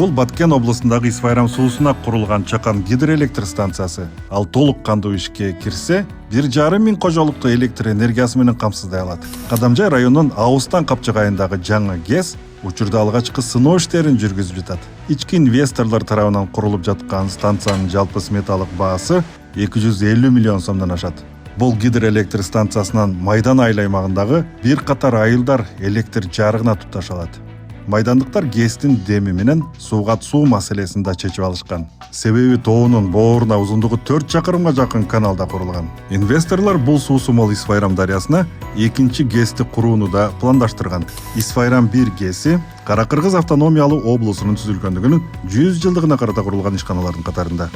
Бул Баткен облусундагы Исфайрам суусуна курулган чакан гидроэлектр станциясы. Ал толук кандуу ишке кирсе, 1,5 миң кожолукту электр энергиясы менен камсыздай алат. Кадамжай районунун Аустан капчыгайындагы жаңы ГЭС учурда алгачкы сыноо иштерин жүргүзүп жатат. Ички инвесторлор тарабынан курулуп жаткан станциянын жалпы сметалык баасы 250 миллион сомдон ашат. Бул гидроэлектр станциясынан Майдан айыл аймагындагы бир катар айылдар электр жарыгына тупташа алат. Майдандыктар ГЭСтин деми менен сууга суу маселесин да чечип алышкан. Себеби тоонун бооруна узундугу 4 чакырымга жакын каналда курулган. Инвесторлор бул суусу мол Исфайрам дарыясына экинчи ГЭСти курууну да пландаштырган. Исфайрам 1 ГЭСи Кара-Кыргыз автономиялуу облусунун түзүлгөндүгүнүн 100 жылдыгына карата курулган ишканалардын катарында.